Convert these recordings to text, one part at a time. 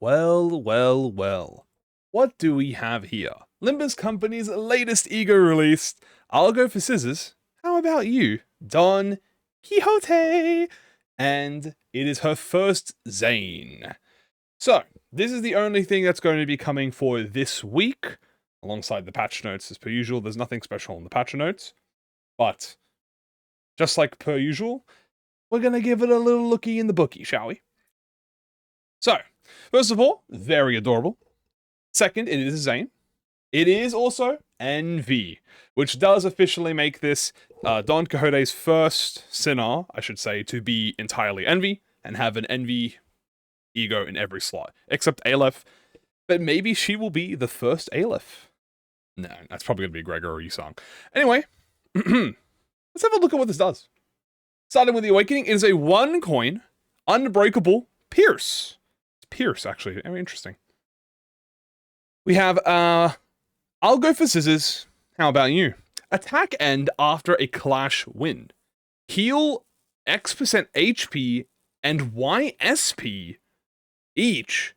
Well, well, well. What do we have here? Limbus Company's latest ego released. I'll go for scissors. How about you? Don Quixote! And it is her first Zane. So, this is the only thing that's going to be coming for this week, alongside the patch notes as per usual. There's nothing special in the patch notes. But, just like per usual, we're going to give it a little looky in the bookie, shall we? So, first of all, very adorable. Second, it is Zane. It is also NV, which does officially make this Don Quixote's first sinner, I should say, to be entirely Envy, and have an Envy ego in every slot, except Aleph. But maybe she will be the first Aleph. No, that's probably going to be Gregor or Yusong. Anyway, let's have a look at what this does. Starting with the Awakening, it is a 1 coin, unbreakable Pierce. It's Pierce, actually. Very interesting. We have, I'll go for scissors. How about you? Attack end after a clash win. Heal X% HP and YSP each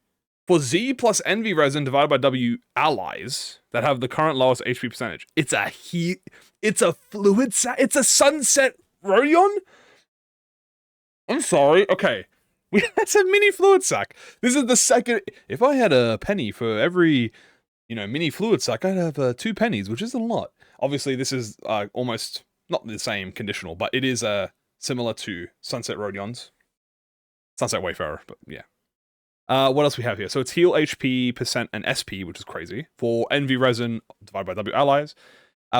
for Z plus Envy Resin divided by W allies that have the current lowest HP percentage. It's a fluid it's a sunset Rodion? I'm sorry. Okay. That's a mini fluid sack. This is the second. If I had a penny for every, mini fluid sack, I'd have 2 pennies, which is a lot. Obviously, this is almost not the same conditional, but it is similar to Sunset Rodions. Sunset Wayfarer, but yeah. What else we have here? So it's heal HP, percent, and SP, which is crazy. For Envy Resin divided by W allies.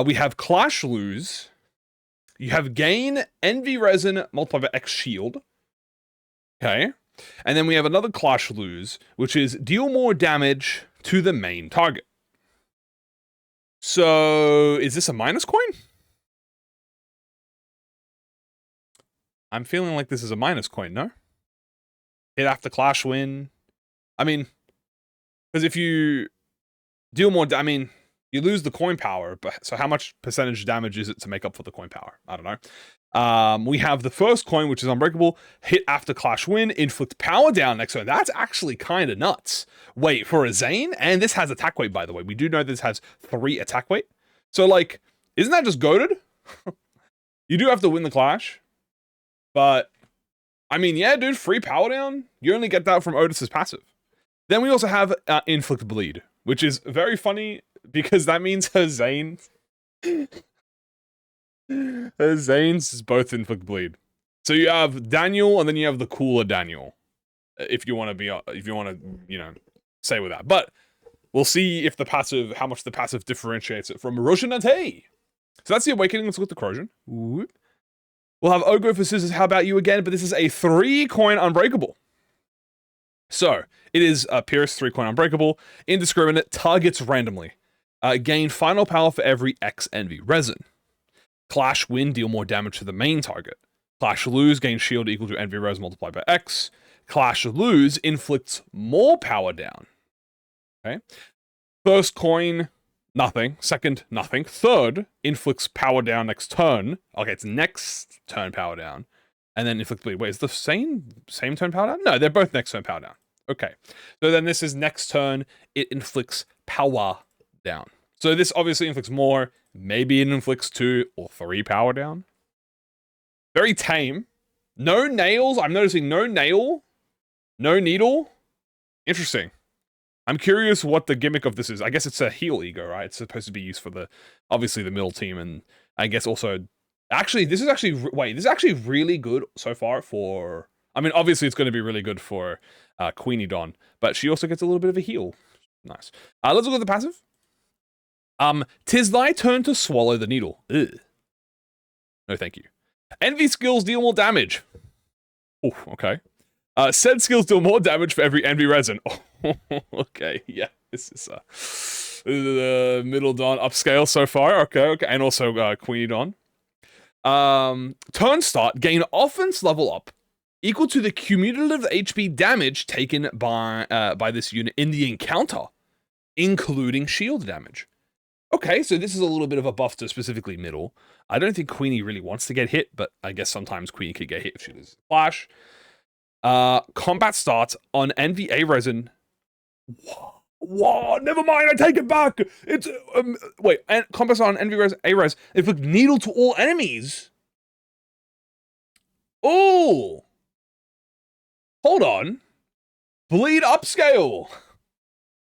We have Clash Lose. You have gain Envy Resin multiplied by X shield. Okay. And then we have another Clash Lose, which is deal more damage to the main target. So, is this a minus coin? I'm feeling like this is a minus coin, no? Hit after Clash win. I mean, because if you deal more, you lose the coin power, but so how much percentage damage is it to make up for the coin power? I don't know. We have the first coin, which is unbreakable. Hit after clash win, inflict power down next turn. That's actually kind of nuts. Wait, for a Zane? And this has attack weight, by the way. We do know this has 3 attack weight. So, like, isn't that just goated? You do have to win the clash. But, I mean, yeah, dude, free power down. You only get that from Otis's passive. Then we also have inflict bleed, which is very funny because that means her Zane... Zane's is both inflict bleed. So you have Daniel, and then you have the cooler Daniel. If you want to say with that. But we'll see if how much the passive differentiates it from Roshinate. So that's the Awakening. Let's look at the Corrosion. We'll have Ogre for scissors. How about you again? But this is a 3 coin unbreakable. So it is a Pierce 3 coin unbreakable. Indiscriminate, targets randomly. Gain final power for every X Envy Resin. Clash win, deal more damage to the main target. Clash lose, gain shield equal to Envy Res multiplied by X. Clash lose, inflicts more power down. Okay. First coin, nothing. Second, nothing. Third, inflicts power down next turn. Okay, it's next turn power down. And then inflict bleed. Wait, is the same turn power down? No, they're both next turn power down. Okay. So then this is next turn, it inflicts power down. So this obviously inflicts more. Maybe it inflicts 2 or 3 power down. Very tame. No nails. I'm noticing no nail. No needle. Interesting. I'm curious what the gimmick of this is. I guess it's a heal ego, right? It's supposed to be used for obviously the middle team. And I guess also... Actually, this is actually really good so far for... I mean, obviously it's going to be really good for Queenie Don. But she also gets a little bit of a heal. Nice. Let's look at the passive. 'Tis thy turn to swallow the needle. Ugh. No, thank you. Envy skills deal more damage. Oh, okay. Said skills deal more damage for every Envy Resin. Oh, okay, yeah. This is the middle Dawn upscale so far. Okay. And also Queenie Dawn. Turn start, gain offense level up equal to the cumulative HP damage taken by this unit in the encounter, including shield damage. Okay, so this is a little bit of a buff to specifically middle. I don't think Queenie really wants to get hit, but I guess sometimes Queenie could get hit if she loses Flash. Combat starts on NVA Resin Whoa, never mind, I take it back. It's, wait, and compass on Envy Res, A-Res. Inflict needle to all enemies. Oh. Hold on. Bleed upscale.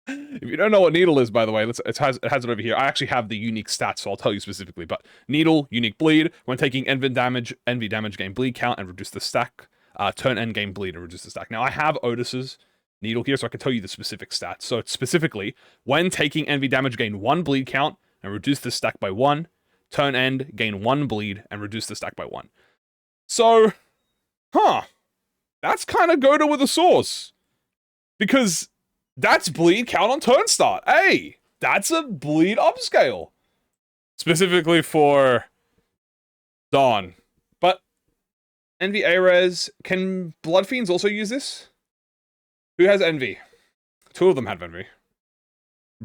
If you don't know what needle is, by the way, it has it over here. I actually have the unique stats, so I'll tell you specifically. But needle, unique bleed. When taking envy damage, gain bleed count and reduce the stack. Turn end gain bleed and reduce the stack. Now I have Otis's needle here, so I can tell you the specific stats. So it's specifically, when taking envy damage, gain 1 bleed count and reduce the stack by 1. Turn end, gain 1 bleed and reduce the stack by 1. So, that's kind of Goda with a sauce. Because that's bleed count on turn start. Hey, that's a bleed upscale. Specifically for Dawn. But Envy A-Res, can Blood Fiends also use this? Who has Envy? 2 of them have Envy.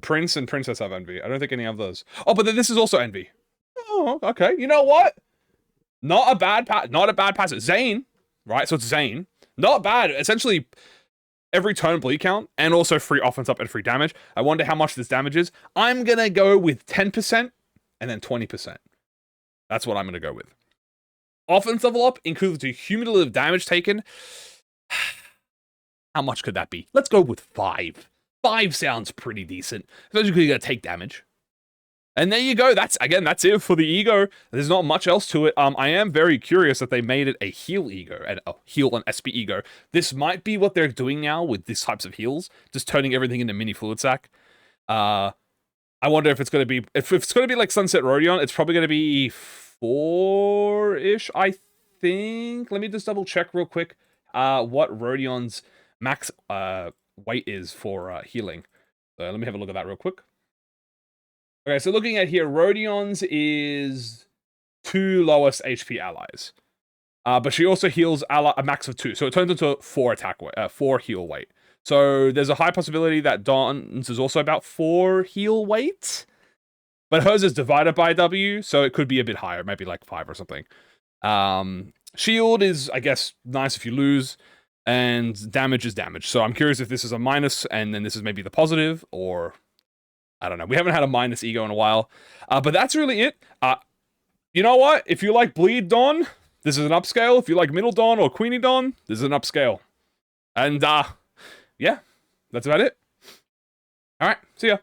Prince and Princess have Envy. I don't think any of those. Oh, but then this is also Envy. Oh, okay. You know what? Not a bad passive. Zane, right? So it's Zane. Not bad. Essentially, every turn bleed count, and also free offense up and free damage. I wonder how much this damage is. I'm gonna go with 10% and then 20%. That's what I'm gonna go with. Offense level up, included to cumulative damage taken. How much could that be? Let's go with 5. 5 sounds pretty decent, especially because you're gonna take damage. And there you go. That's it for the ego. There's not much else to it. I am very curious that they made it a heal ego and heal and SP ego. This might be what they're doing now with these types of heals, just turning everything into mini fluid sack. I wonder if it's gonna be like Sunset Rodion. It's probably gonna be 4-ish, I think. Let me just double check real quick. What Rodion's max weight is for healing. Let me have a look at that real quick. Okay, so looking at here, Rodion's is 2 lowest HP allies. But she also heals a max of 2, so it turns into 4 attack weight, 4 heal weight. So there's a high possibility that Dawn's is also about 4 heal weight. But hers is divided by W, so it could be a bit higher, maybe like 5 or something. Shield is, I guess, nice if you lose, and damage is damage. So I'm curious if this is a minus, and then this is maybe the positive, or I don't know. We haven't had a minus ego in a while. But that's really it. You know what? If you like Bleed Dawn, this is an upscale. If you like Middle Dawn or Queenie Dawn, this is an upscale. And, yeah, that's about it. All right, see ya.